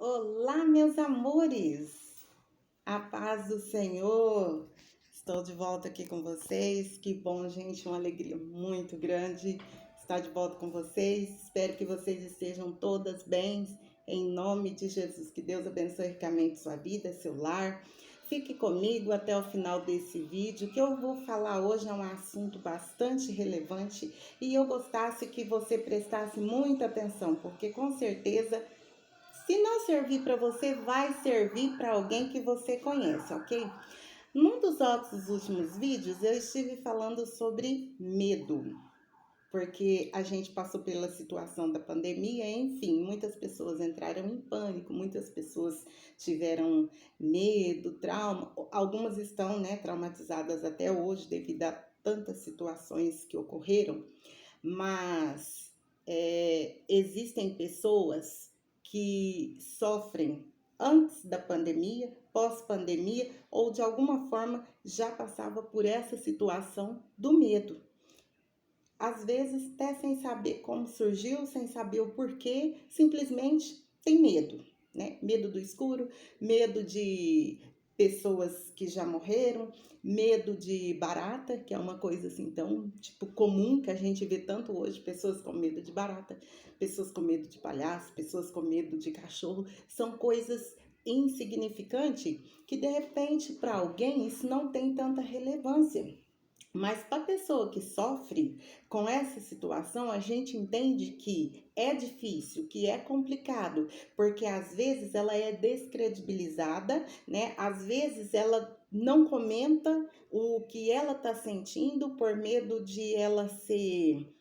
Olá, meus amores! A paz do Senhor! Estou de volta aqui com vocês. Que bom, gente, uma alegria muito grande estar de volta com vocês. Espero que vocês estejam todas bem, em nome de Jesus. Que Deus abençoe ricamente sua vida, seu lar. Fique comigo até o final desse vídeo, que eu vou falar hoje é um assunto bastante relevante e eu gostasse que você prestasse muita atenção, porque com certeza se não servir para você, vai servir para alguém que você conhece, ok? Num dos nossos últimos vídeos, eu estive falando sobre medo, porque a gente passou pela situação da pandemia, enfim, muitas pessoas entraram em pânico, muitas pessoas tiveram medo, trauma, algumas estão, né, traumatizadas até hoje devido a tantas situações que ocorreram, mas existem pessoas que sofrem antes da pandemia, pós-pandemia, ou de alguma forma já passava por essa situação do medo. Às vezes até sem saber como surgiu, sem saber o porquê, simplesmente tem medo, né? Medo do escuro, medo de pessoas que já morreram, medo de barata, que é uma coisa assim tão, tipo, comum que a gente vê tanto hoje, pessoas com medo de barata, pessoas com medo de palhaço, pessoas com medo de cachorro, são coisas insignificantes que de repente para alguém isso não tem tanta relevância. Mas para a pessoa que sofre com essa situação, a gente entende que é difícil, que é complicado, porque às vezes ela é descredibilizada, né? Às vezes ela não comenta o que ela está sentindo por medo de ela ser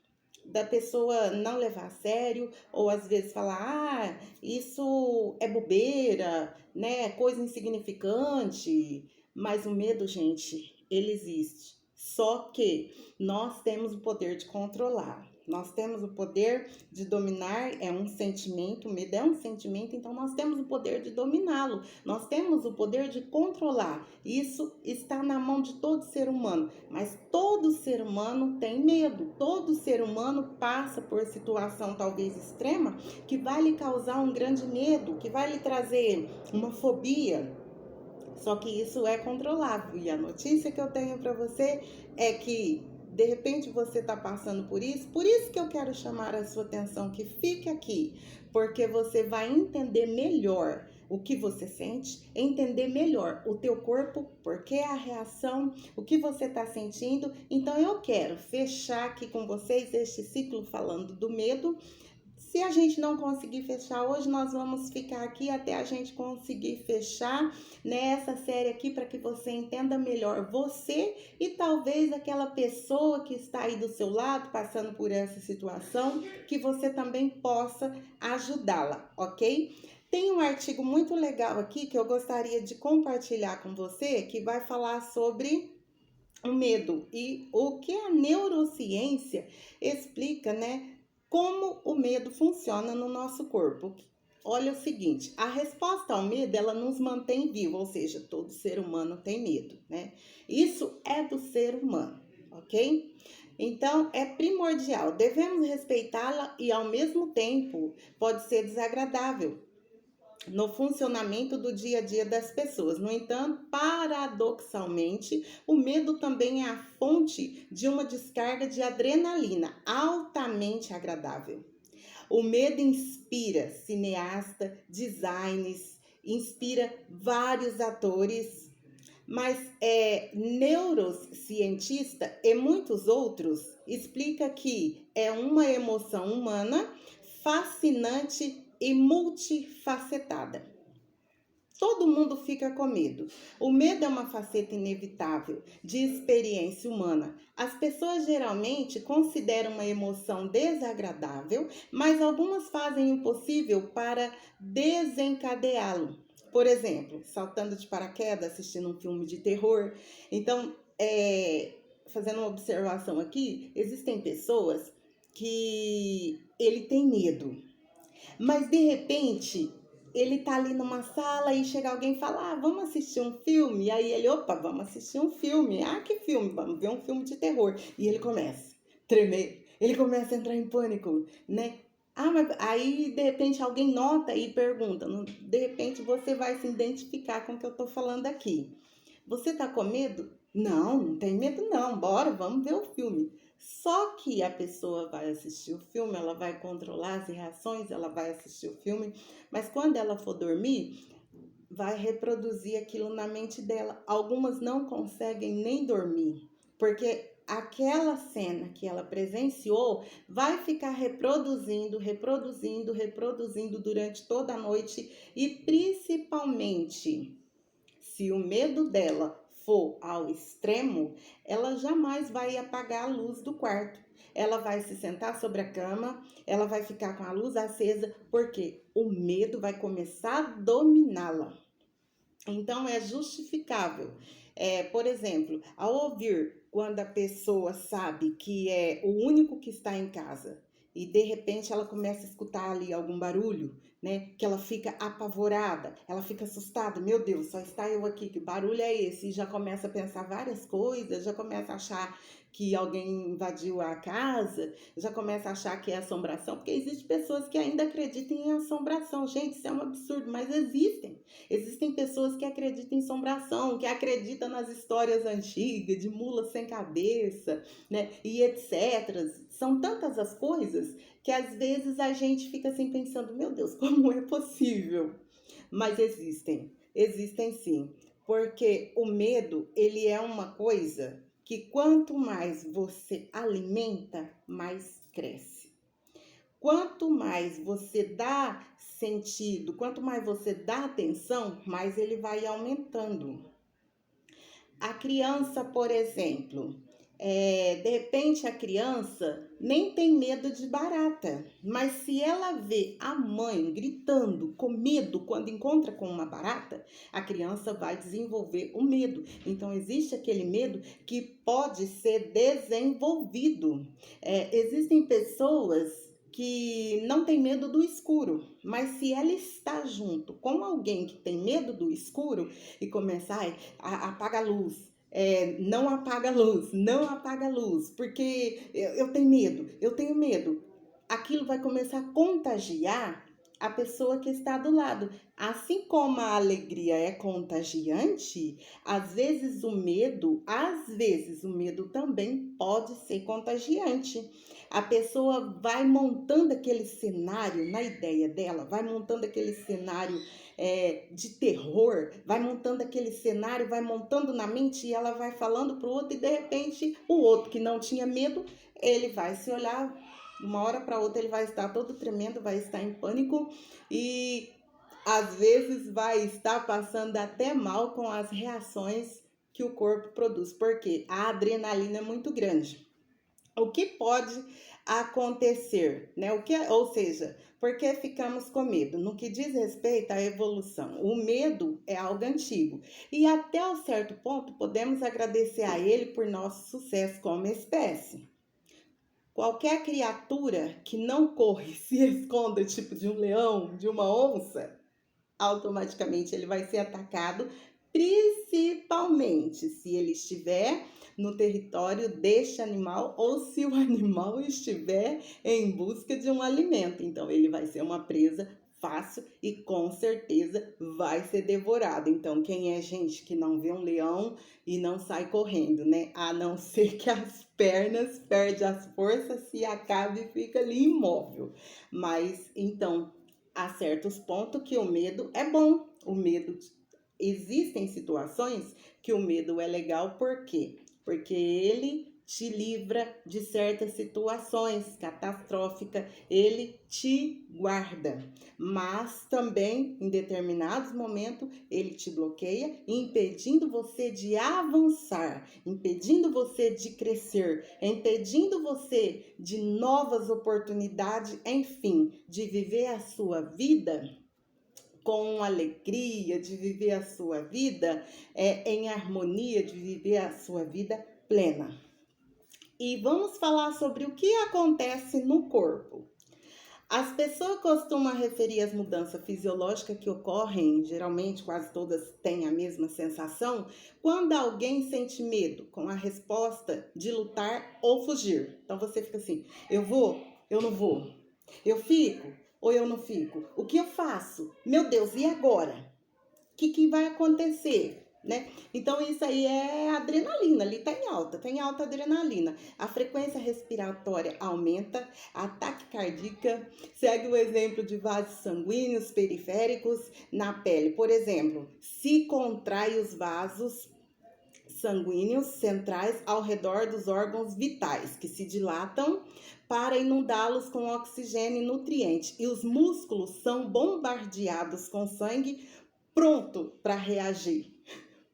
da pessoa não levar a sério, ou às vezes falar, isso é bobeira, né? Coisa insignificante. Mas o medo, gente, ele existe. Só que nós temos o poder de controlar. Nós temos o poder de dominar, é um sentimento, o medo é um sentimento, então nós temos o poder de dominá-lo. Nós temos o poder de controlar. Isso está na mão de todo ser humano, mas todo ser humano tem medo. Todo ser humano passa por situação talvez extrema que vai lhe causar um grande medo, que vai lhe trazer uma fobia. Só que isso é controlável. E a notícia que eu tenho para você é que de repente você está passando por isso que eu quero chamar a sua atenção, que fique aqui, porque você vai entender melhor o que você sente, entender melhor o teu corpo, porque a reação, o que você está sentindo. Então eu quero fechar aqui com vocês este ciclo falando do medo. Se a gente não conseguir fechar hoje, nós vamos ficar aqui até a gente conseguir fechar nessa série aqui para que você entenda melhor você e talvez aquela pessoa que está aí do seu lado passando por essa situação, que você também possa ajudá-la, ok? Tem um artigo muito legal aqui que eu gostaria de compartilhar com você, que vai falar sobre o medo e o que a neurociência explica, né? Como o medo funciona no nosso corpo. Olha o seguinte, a resposta ao medo, ela nos mantém vivos, ou seja, todo ser humano tem medo, né? Isso é do ser humano, ok? Então, é primordial, devemos respeitá-la e, ao mesmo tempo, pode ser desagradável no funcionamento do dia a dia das pessoas. No entanto, paradoxalmente, o medo também é a fonte de uma descarga de adrenalina altamente agradável. O medo inspira cineasta, designers, inspira vários atores, mas neurocientista e muitos outros explica que é uma emoção humana fascinante e multifacetada. Todo mundo fica com medo. O medo é uma faceta inevitável de experiência humana. As pessoas geralmente consideram uma emoção desagradável, mas algumas fazem o possível para desencadeá-lo. Por exemplo, saltando de paraquedas, assistindo um filme de terror. Então, fazendo uma observação aqui, existem pessoas que ele tem medo, mas de repente ele tá ali numa sala e chega alguém e fala, vamos assistir um filme? E aí ele, opa, vamos assistir um filme. Que filme? Vamos ver um filme de terror. E ele começa a tremer, ele começa a entrar em pânico, né? Ah, mas aí de repente alguém nota e pergunta. De repente você vai se identificar com o que eu tô falando aqui. Você tá com medo? Não, não tem medo não. Bora, vamos ver o filme. Só que a pessoa vai assistir o filme, ela vai controlar as reações, ela vai assistir o filme, mas quando ela for dormir, vai reproduzir aquilo na mente dela. Algumas não conseguem nem dormir, porque aquela cena que ela presenciou vai ficar reproduzindo, reproduzindo, reproduzindo durante toda a noite e principalmente se o medo dela for ao extremo, ela jamais vai apagar a luz do quarto. Ela vai se sentar sobre a cama, ela vai ficar com a luz acesa, porque o medo vai começar a dominá-la. Então é justificável. Por exemplo, ao ouvir quando a pessoa sabe que é o único que está em casa e de repente ela começa a escutar ali algum barulho, né? Que ela fica apavorada, ela fica assustada. Meu Deus, só está eu aqui, que barulho é esse? E já começa a pensar várias coisas, já começa a achar que alguém invadiu a casa, já começa a achar que é assombração, porque existem pessoas que ainda acreditam em assombração. Gente, isso é um absurdo, mas existem. Existem pessoas que acreditam em assombração, que acreditam nas histórias antigas, de mula sem cabeça, né? E etc. São tantas as coisas que às vezes a gente fica assim pensando, meu Deus, como é possível? Mas existem sim. Porque o medo, ele é uma coisa que quanto mais você alimenta, mais cresce. Quanto mais você dá sentido, quanto mais você dá atenção, mais ele vai aumentando. A criança, por exemplo, de repente a criança nem tem medo de barata, mas se ela vê a mãe gritando com medo quando encontra com uma barata, a criança vai desenvolver o medo. Então existe aquele medo que pode ser desenvolvido. Existem pessoas que não tem medo do escuro, mas se ela está junto com alguém que tem medo do escuro e começar apaga a luz, não apaga a luz, não apaga a luz, porque eu tenho medo. Aquilo vai começar a contagiar a pessoa que está do lado. Assim como a alegria é contagiante, às vezes o medo também pode ser contagiante. A pessoa vai montando aquele cenário na ideia dela, vai montando aquele cenário de terror, vai montando aquele cenário, vai montando na mente e ela vai falando pro outro e de repente o outro que não tinha medo, ele vai se olhar, uma hora para outra ele vai estar todo tremendo, vai estar em pânico e às vezes vai estar passando até mal com as reações que o corpo produz, porque a adrenalina é muito grande. O que pode acontecer, né? Ou seja, por que ficamos com medo? No que diz respeito à evolução, o medo é algo antigo e até um certo ponto podemos agradecer a ele por nosso sucesso como espécie. Qualquer criatura que não corre, se esconda, tipo de um leão, de uma onça, automaticamente ele vai ser atacado, principalmente se ele estiver no território deste animal ou se o animal estiver em busca de um alimento. Então, ele vai ser uma presa fácil e com certeza vai ser devorado. Então, quem é gente que não vê um leão e não sai correndo, né? A não ser que as pernas perde as forças, se acaba e fica ali imóvel. Mas, então, há certos pontos que o medo é bom. Existem situações que o medo é legal, por quê? Porque ele te livra de certas situações catastróficas, ele te guarda, mas também em determinados momentos ele te bloqueia, impedindo você de avançar, impedindo você de crescer, impedindo você de novas oportunidades, enfim, de viver a sua vida com alegria, de viver a sua vida em harmonia, de viver a sua vida plena. E vamos falar sobre o que acontece no corpo. As pessoas costumam referir as mudanças fisiológicas que ocorrem, geralmente quase todas têm a mesma sensação, quando alguém sente medo, com a resposta de lutar ou fugir. Então você fica assim, eu vou, eu não vou. Eu fico ou eu não fico? O que eu faço? Meu Deus, e agora? O que vai acontecer? Né? Então, isso aí é adrenalina, ali tá em alta adrenalina. A frequência respiratória aumenta, ataque cardíaco, segue o exemplo de vasos sanguíneos periféricos na pele. Por exemplo, se contrai os vasos sanguíneos centrais ao redor dos órgãos vitais, que se dilatam para inundá-los com oxigênio e nutrientes. E os músculos são bombardeados com sangue pronto para reagir.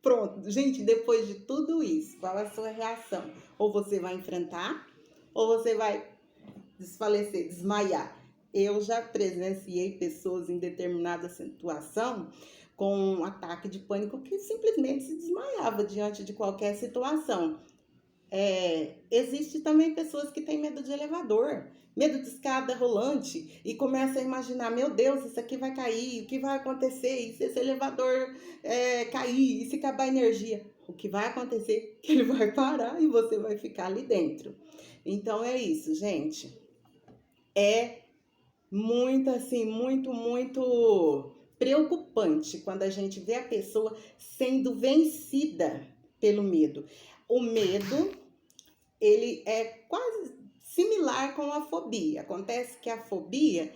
Pronto, gente, depois de tudo isso, qual é a sua reação? Ou você vai enfrentar, ou você vai desfalecer, desmaiar. Eu já presenciei pessoas em determinada situação com um ataque de pânico que simplesmente se desmaiava diante de qualquer situação. Existe também pessoas que têm medo de elevador, medo de escada rolante e começa a imaginar, meu Deus, isso aqui vai cair, o que vai acontecer? E se esse elevador cair, e se acabar a energia? O que vai acontecer? Que ele vai parar e você vai ficar ali dentro. Então é isso, gente. É muito assim, muito preocupante quando a gente vê a pessoa sendo vencida pelo medo. O medo, ele é quase similar com a fobia. Acontece que a fobia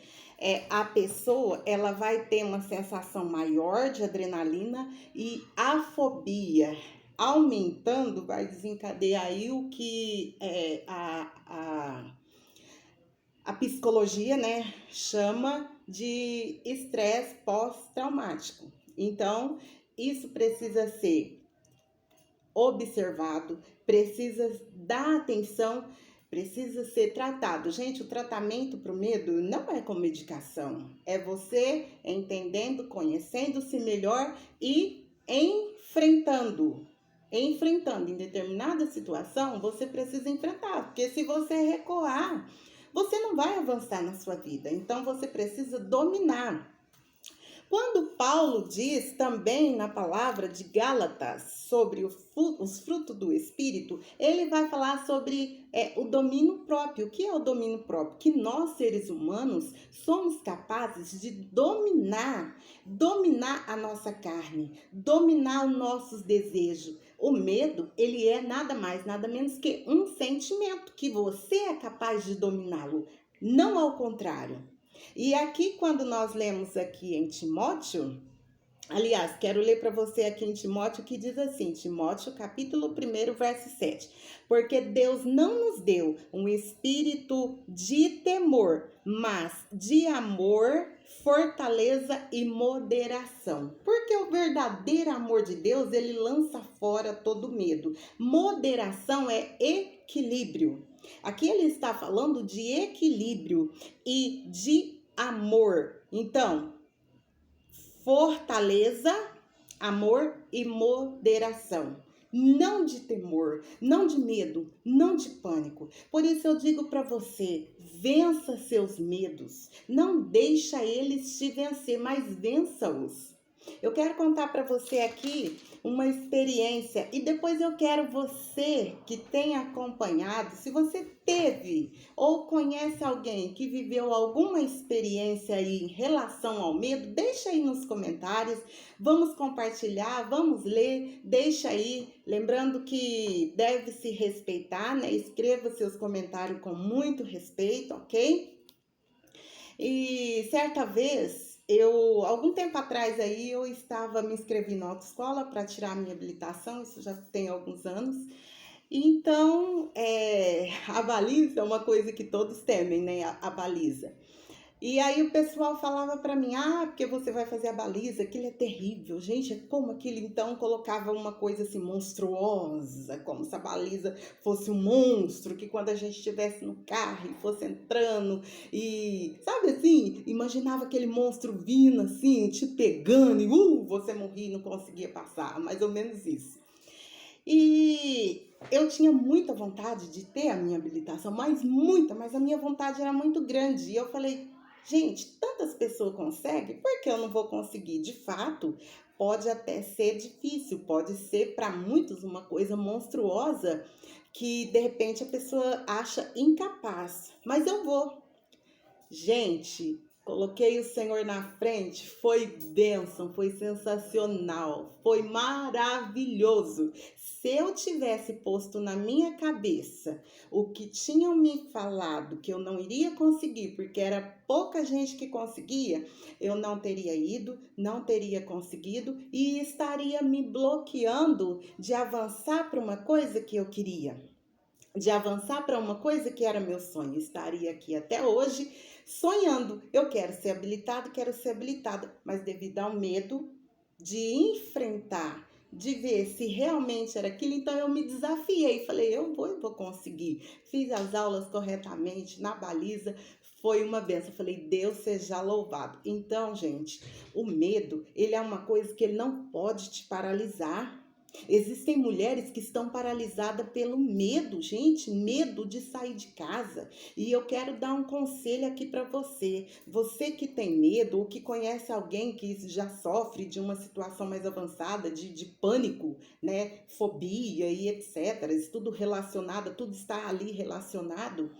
a pessoa, ela vai ter uma sensação maior de adrenalina e a fobia aumentando vai desencadear aí o que a psicologia, né, chama de estresse pós-traumático. Então, isso precisa ser observado, precisa dar atenção, precisa ser tratado. Gente, o tratamento para o medo não é com medicação, é você entendendo, conhecendo-se melhor e enfrentando. Em determinada situação, você precisa enfrentar, porque se você recuar, você não vai avançar na sua vida. Então, você precisa dominar. Quando Paulo diz também na palavra de Gálatas sobre os frutos do Espírito, ele vai falar sobre o domínio próprio. O que é o domínio próprio? Que nós, seres humanos, somos capazes de dominar a nossa carne, dominar os nossos desejos. O medo, ele é nada mais, nada menos que um sentimento que você é capaz de dominá-lo, não ao contrário. E aqui, quando nós lemos aqui em Timóteo, aliás, quero ler para você aqui em Timóteo que diz assim, Timóteo capítulo 1, verso 7. Porque Deus não nos deu um espírito de temor, mas de amor, fortaleza e moderação. Porque o verdadeiro amor de Deus, ele lança fora todo medo. Moderação é equilíbrio. Aqui ele está falando de equilíbrio e de amor. Então, fortaleza, amor e moderação. Não de temor, não de medo, não de pânico. Por isso eu digo para você, vença seus medos. Não deixa eles te vencer, mas vença-os. Eu quero contar para você aqui uma experiência e depois eu quero você que tem acompanhado, se você teve ou conhece alguém que viveu alguma experiência aí em relação ao medo, deixa aí nos comentários, vamos compartilhar, vamos ler, deixa aí, lembrando que deve se respeitar, né? Escreva seus comentários com muito respeito, ok? E certa vez, algum tempo atrás aí, eu estava me inscrevi na autoescola para tirar a minha habilitação, isso já tem alguns anos. Então, a baliza é uma coisa que todos temem, né? A baliza. E aí o pessoal falava para mim, porque você vai fazer a baliza, aquilo é terrível. Gente, é como aquilo então colocava uma coisa assim monstruosa, como se a baliza fosse um monstro, que quando a gente estivesse no carro e fosse entrando e, sabe assim, imaginava aquele monstro vindo assim, te pegando e você morria e não conseguia passar, mais ou menos isso. E eu tinha muita vontade de ter a minha habilitação, mas a minha vontade era muito grande. E eu falei, gente, tantas pessoas conseguem, por que eu não vou conseguir? De fato, pode até ser difícil, pode ser para muitos uma coisa monstruosa que de repente a pessoa acha incapaz, mas eu vou. Gente, coloquei o Senhor na frente, foi bênção, foi sensacional, foi maravilhoso. Se eu tivesse posto na minha cabeça o que tinham me falado que eu não iria conseguir, porque era pouca gente que conseguia, eu não teria ido, não teria conseguido e estaria me bloqueando de avançar para uma coisa que eu queria, de avançar para uma coisa que era meu sonho. Estaria aqui até hoje sonhando. Eu quero ser habilitado, quero ser habilitada, mas devido ao medo de enfrentar, de ver se realmente era aquilo, então eu me desafiei. Falei, eu vou conseguir. Fiz as aulas corretamente, na baliza, foi uma benção. Falei, Deus seja louvado. Então, gente, o medo, ele é uma coisa que ele não pode te paralisar. Existem mulheres que estão paralisadas pelo medo, gente, medo de sair de casa. E eu quero dar um conselho aqui para você. Você que tem medo ou que conhece alguém que já sofre de uma situação mais avançada, de pânico, né, fobia e etc. Isso tudo relacionado, tudo está ali relacionado.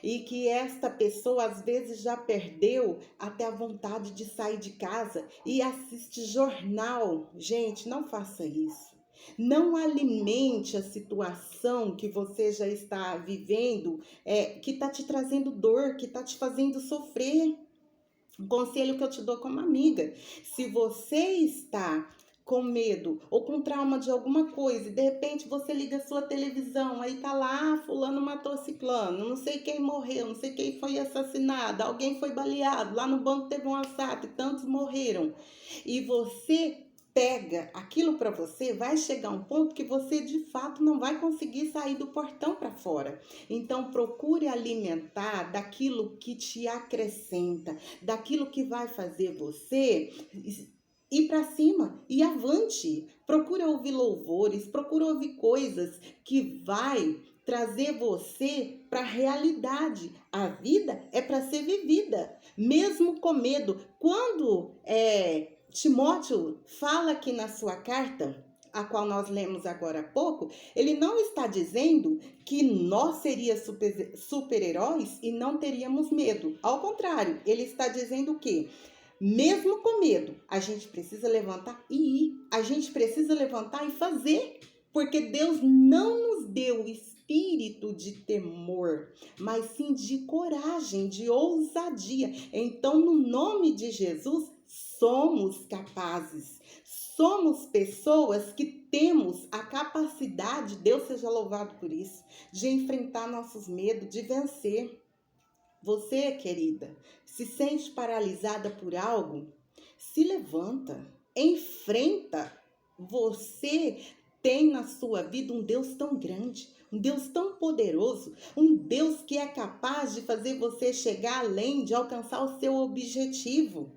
E que esta pessoa às vezes já perdeu até a vontade de sair de casa e assiste jornal. Gente, não faça isso. Não alimente a situação que você já está vivendo, que está te trazendo dor, que está te fazendo sofrer. Um conselho que eu te dou como amiga: se você está com medo ou com trauma de alguma coisa e de repente você liga a sua televisão, aí tá lá, fulano matou ciclano, não sei quem morreu, não sei quem foi assassinado, alguém foi baleado, lá no banco teve um assalto e tantos morreram. E você pega aquilo para você, vai chegar um ponto que você de fato não vai conseguir sair do portão para fora. Então procure alimentar daquilo que te acrescenta, daquilo que vai fazer você ir para cima e avante. Procura ouvir louvores, procura ouvir coisas que vai trazer você para a realidade. A vida é para ser vivida, mesmo com medo. Quando Timóteo fala aqui na sua carta, a qual nós lemos agora há pouco, ele não está dizendo que nós seríamos super-heróis e não teríamos medo. Ao contrário, ele está dizendo que, mesmo com medo, a gente precisa levantar e ir. A gente precisa levantar e fazer. Porque Deus não nos deu espírito de temor, mas sim de coragem, de ousadia. Então, no nome de Jesus, somos capazes. Somos pessoas que temos a capacidade, Deus seja louvado por isso, de enfrentar nossos medos, de vencer. Você, querida, se sente paralisada por algo? Se levanta, enfrenta. Você tem na sua vida um Deus tão grande, um Deus tão poderoso, um Deus que é capaz de fazer você chegar além, de alcançar o seu objetivo.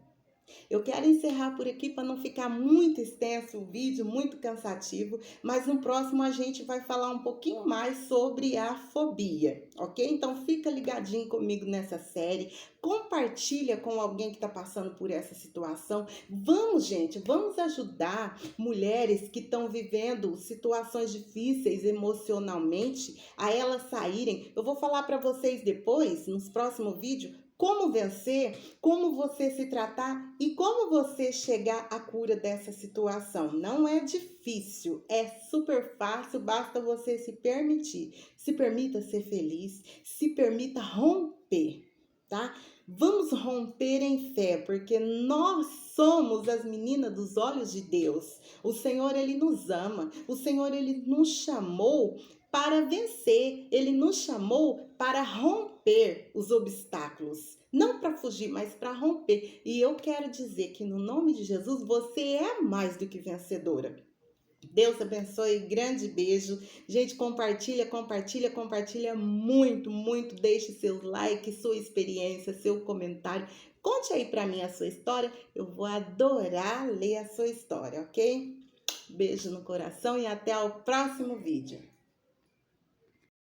Eu quero encerrar por aqui para não ficar muito extenso o vídeo, muito cansativo, mas no próximo a gente vai falar um pouquinho mais sobre a fobia, ok? Então fica ligadinho comigo nessa série, compartilha com alguém que está passando por essa situação. Vamos, gente, vamos ajudar mulheres que estão vivendo situações difíceis emocionalmente, a elas saírem. Eu vou falar para vocês depois, nos próximos vídeos, como vencer, como você se tratar e como você chegar à cura dessa situação. Não é difícil, é super fácil, basta você se permitir. Se permita ser feliz, se permita romper, tá? Vamos romper em fé, porque nós somos as meninas dos olhos de Deus. O Senhor, Ele nos ama. O Senhor, Ele nos chamou para vencer. Ele nos chamou para romper os obstáculos. Não para fugir, mas para romper. E eu quero dizer que no nome de Jesus, você é mais do que vencedora. Deus abençoe, grande beijo. Gente, compartilha, compartilha, compartilha muito, muito. Deixe seus likes, sua experiência, seu comentário. Conte aí pra mim a sua história. Eu vou adorar ler a sua história, ok? Beijo no coração e até o próximo vídeo.